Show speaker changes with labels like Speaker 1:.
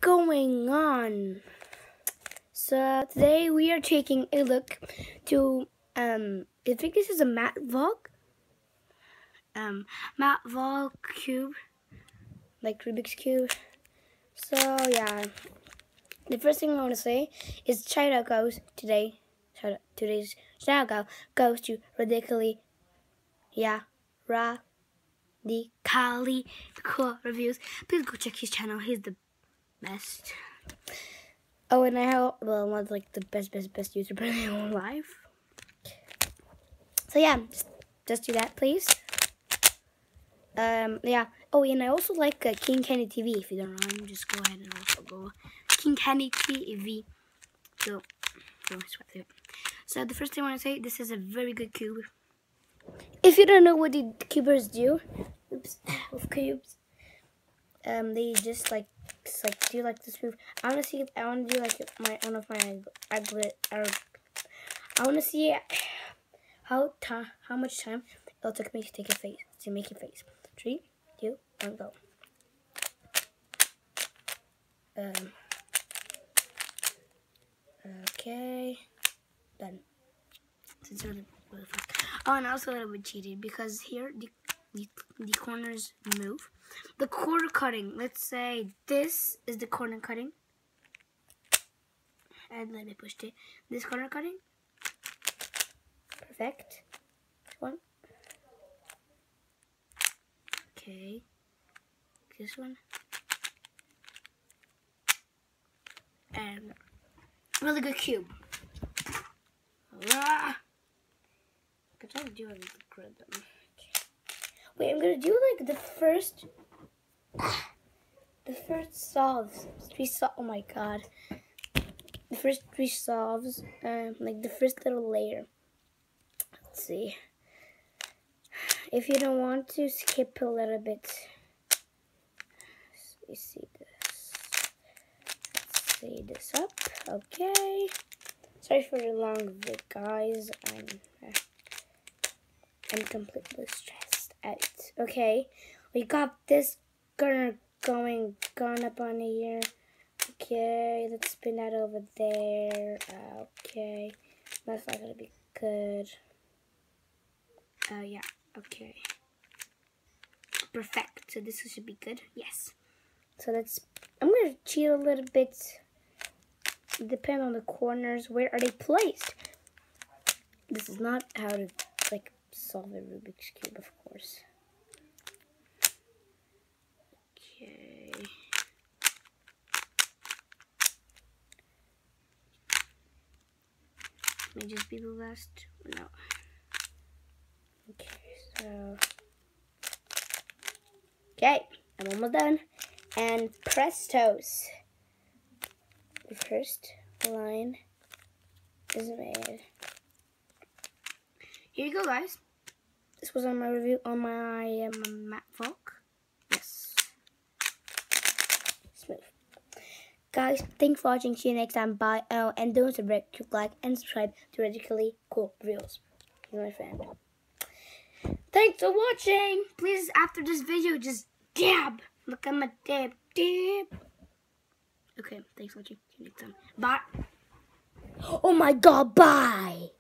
Speaker 1: going on? So today we are taking a look to I think this is a matte Volk cube, like Rubik's Cube. So yeah, the first thing I want to say is today's shout out goes to Radically Cool Reviews. Please go check his channel. He's the best. Oh, and I have one of like the best YouTuber in my whole life. So yeah, just do that, please. Yeah. Oh, and I also like King Kenny TV. If you don't know him, just go ahead and also go King Kenny TV. So swipe through it. So the first thing I want to say, this is a very good cube. If you don't know what the cubers do, with cubes, they just do like this move. I want to do like I want to see how much time it'll take me to make a face. 3, 2, 1, go. Okay, done. It's really fast. Oh, and also a little bit cheated because here the corners move. The corner cutting. Let's say this is the corner cutting, and let me push it. This corner cutting. Perfect. One. Okay. This one. And really good cube. Good job doing the grid. Okay. Wait, I'm gonna do like the first solves. Oh my god. The first 3 solves, like the first little layer. Let's see. If you don't want to, skip a little bit. Let's see this. Let's see this up. Okay. Sorry for the long vid, guys. I'm completely stressed out. Okay, we got this going up on here. Okay, let's spin that over there. Okay, that's not gonna be good. Yeah, okay. Perfect, so this should be good, yes. So I'm gonna cheat a little bit. Depend on the corners, where are they placed? This is not how to, like, solve a Rubik's Cube, of course. Okay. May just be the last. No. Okay, so. Okay, I'm almost done. And prestos. The first line is made. Here you go, guys. This was on my review on my matte Volk. Yes. Smooth. Guys, thanks for watching. See you next time. Bye. Oh, and don't forget to like and subscribe to Radically Cool Reviews. You're my friend. Thanks for watching. Please, after this video, just dab. Look at my dab. Okay, thanks for watching. See you next time. Bye. Oh my god, bye.